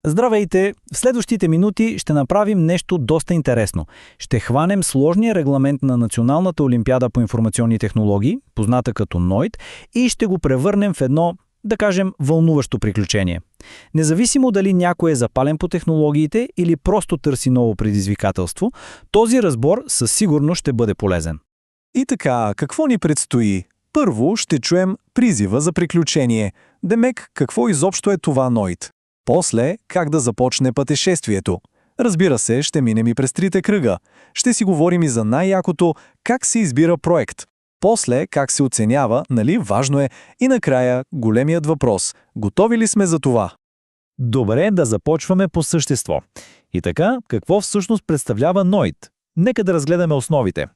Здравейте! В следващите минути ще направим нещо доста интересно. Ще хванем сложния регламент на Националната олимпиада по информационни технологии, позната като НОИТ, и ще го превърнем в едно, да кажем, вълнуващо приключение. Независимо дали някой е запален по технологиите или просто търси ново предизвикателство, този разбор със сигурност ще бъде полезен. И така, какво ни предстои? Първо ще чуем призива за приключение. Демек, какво изобщо е това НОИТ? После, как да започне пътешествието. Разбира се, ще минем и през трите кръга. Ще си говорим и за най-якото, как се избира проект. После, как се оценява, нали, важно е. И накрая, големият въпрос. Готови ли сме за това? Добре, да започваме по същество. И така, какво всъщност представлява НОИТ? Нека да разгледаме основите.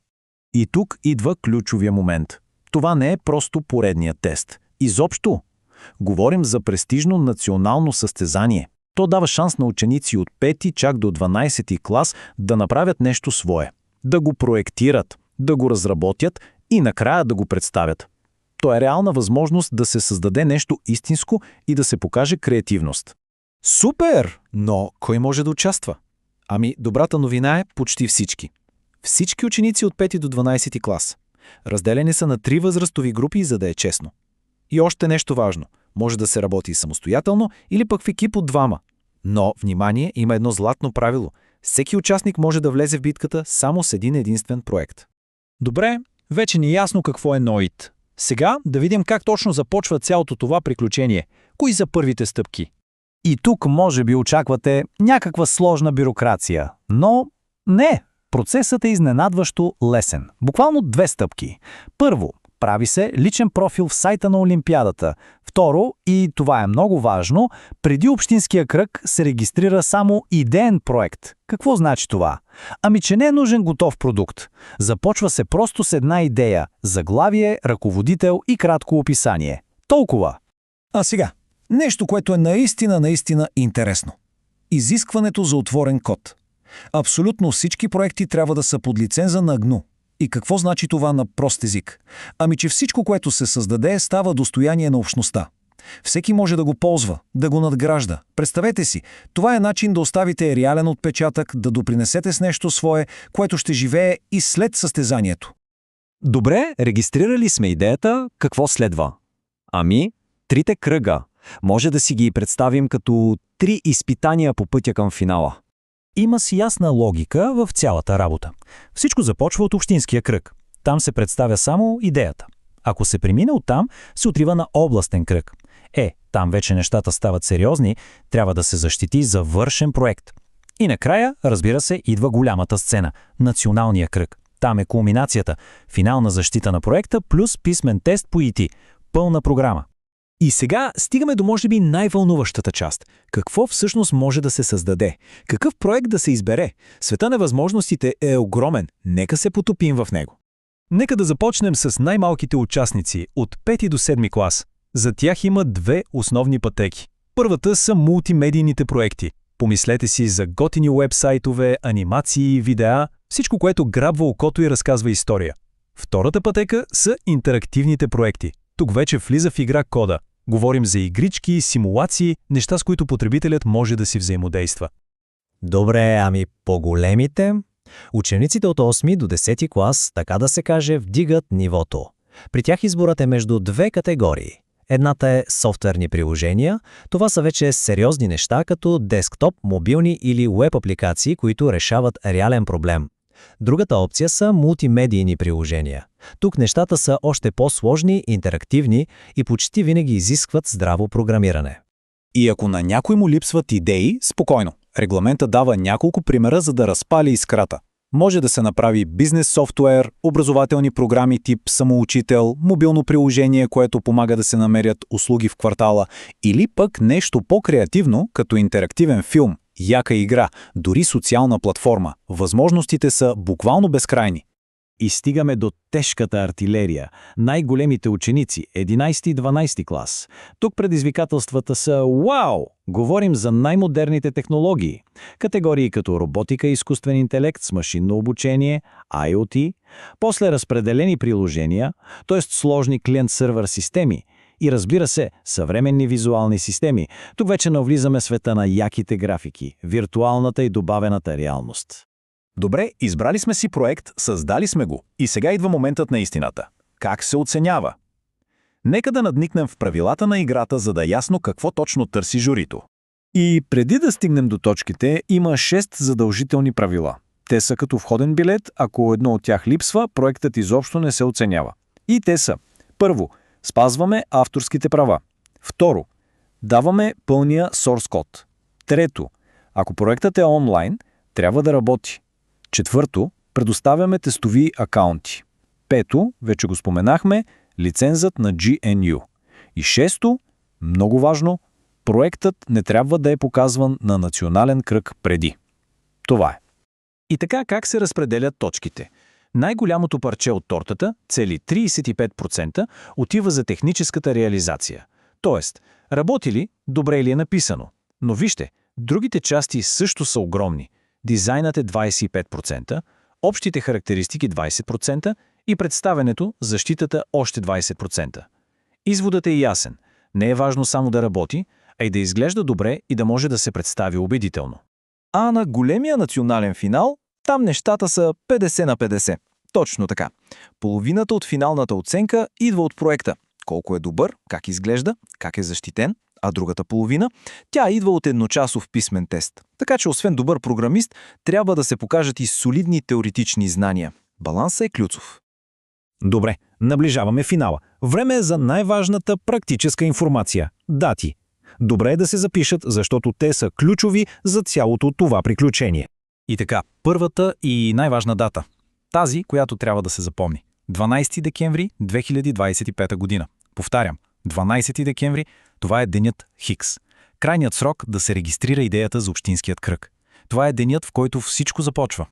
И тук идва ключовия момент. Това не е просто поредният тест. Изобщо. Говорим за престижно национално състезание. То дава шанс на ученици от 5 чак до 12 клас да направят нещо свое. Да го проектират, да го разработят и накрая да го представят. То е реална възможност да се създаде нещо истинско и да се покаже креативност. Супер! Но кой може да участва? Ами, добрата новина е почти всички. Всички ученици от 5 до 12 клас. Разделени са на 3 възрастови групи, за да е честно. И още нещо важно. Може да се работи самостоятелно или пък в екип от 2. Но, внимание, има едно златно правило. Всеки участник може да влезе в битката само с един единствен проект. Добре, вече ни е ясно какво е НОИТ. Сега да видим как точно започва цялото това приключение. Кои са първите стъпки? И тук може би очаквате някаква сложна бюрокрация. Но не, процесът е изненадващо лесен. Буквално 2 стъпки. Първо, прави се личен профил в сайта на Олимпиадата. Второ, и това е много важно, преди общинския кръг се регистрира само идеен проект. Какво значи това? Ами, че не е нужен готов продукт. Започва се просто с една идея – заглавие, ръководител и кратко описание. Толкова. А сега, нещо, което е наистина интересно. Изискването за отворен код. Абсолютно всички проекти трябва да са под лиценза на GNU. И какво значи това на прост език? Ами, че всичко, което се създаде, става достояние на общността. Всеки може да го ползва, да го надгражда. Представете си, това е начин да оставите реален отпечатък, да допринесете с нещо свое, което ще живее и след състезанието. Добре, регистрирали сме идеята, какво следва? Ами, 3 кръга. Може да си ги представим като 3 изпитания по пътя към финала. Има си ясна логика в цялата работа. Всичко започва от общинския кръг. Там се представя само идеята. Ако се премине оттам, се отива на областен кръг. Там вече нещата стават сериозни, трябва да се защити завършен проект. И накрая, разбира се, идва голямата сцена – националния кръг. Там е кулминацията, финална защита на проекта плюс писмен тест по ИТ. Пълна програма. И сега стигаме до може би най-вълнуващата част. Какво всъщност може да се създаде? Какъв проект да се избере? Света на възможностите е огромен. Нека се потопим в него. Нека да започнем с най-малките участници от 5 до 7 клас. За тях има 2 основни пътеки. Първата са мултимедийните проекти. Помислете си за готини уебсайтове, анимации, видеа, всичко, което грабва окото и разказва история. Втората пътека са интерактивните проекти. Тук вече влиза в игра кода. Говорим за игрички, симулации, неща, с които потребителят може да си взаимодейства. Добре, ами по-големите? Учениците от 8 до 10 клас, така да се каже, вдигат нивото. При тях изборът е между 2 категории. Едната е софтуерни приложения. Това са вече сериозни неща, като десктоп, мобилни или веб апликации, които решават реален проблем. Другата опция са мултимедийни приложения. Тук нещата са още по-сложни, интерактивни и почти винаги изискват здраво програмиране. И ако на някой му липсват идеи, спокойно. Регламентът дава няколко примера, за да разпали искрата. Може да се направи бизнес софтуер, образователни програми тип самоучител, мобилно приложение, което помага да се намерят услуги в квартала, или пък нещо по-креативно, като интерактивен филм, яка игра, дори социална платформа. Възможностите са буквално безкрайни. И стигаме до тежката артилерия. Най-големите ученици, 11 и 12 клас. Тук предизвикателствата са вау! Говорим за най-модерните технологии. Категории като роботика и изкуствен интелект с машинно обучение, IoT, после разпределени приложения, т.е. сложни клиент-сървър системи И разбира се, съвременни визуални системи. Тук вече навлизаме света на яките графики, виртуалната и добавената реалност. Добре, избрали сме си проект, създали сме го. И сега идва моментът на истината. Как се оценява? Нека да надникнем в правилата на играта, за да е ясно какво точно търси журито. И преди да стигнем до точките, има 6 задължителни правила. Те са като входен билет, ако едно от тях липсва, проектът изобщо не се оценява. И те са: първо, спазваме авторските права. Второ, даваме пълния source код. Трето, ако проектът е онлайн, трябва да работи. Четвърто, предоставяме тестови акаунти. Пето, вече го споменахме, лицензът на GNU. И шесто, много важно, проектът не трябва да е показван на национален кръг преди. Това е. И така как се разпределят точките? Най-голямото парче от тортата, цели 35%, отива за техническата реализация. Тоест, работи ли, добре ли е написано. Но вижте, другите части също са огромни. Дизайнът е 25%, общите характеристики 20% и представенето, защитата още 20%. Изводът е ясен. Не е важно само да работи, а и да изглежда добре и да може да се представи убедително. А на големия национален финал, там нещата са 50 на 50. Точно така. Половината от финалната оценка идва от проекта. Колко е добър, как изглежда, как е защитен, а другата половина, тя идва от едночасов писмен тест. Така че освен добър програмист, трябва да се покажат и солидни теоретични знания. Балансът е ключов. Добре, наближаваме финала. Време е за най-важната практическа информация – дати. Добре е да се запишат, защото те са ключови за цялото това приключение. И така, първата и най-важна дата. Тази, която трябва да се запомни. 12 декември 2025 година. Повтарям, 12 декември, това е денят Хикс. Крайният срок да се регистрира идеята за общинският кръг. Това е денят, в който всичко започва.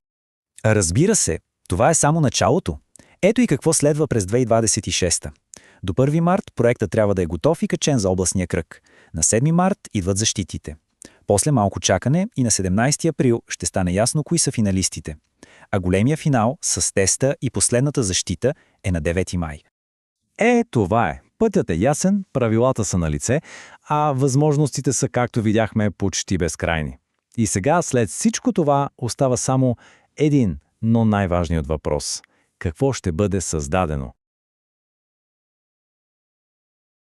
Разбира се, това е само началото. Ето и какво следва през 2026. До 1 март проектът трябва да е готов и качен за областния кръг. На 7 март идват защитите. После малко чакане и на 17 април ще стане ясно кои са финалистите. А големия финал с теста и последната защита е на 9 май. Това е. Пътят е ясен, правилата са на лице, а възможностите са, както видяхме, почти безкрайни. И сега, след всичко това, остава само един, но най-важният въпрос. Какво ще бъде създадено?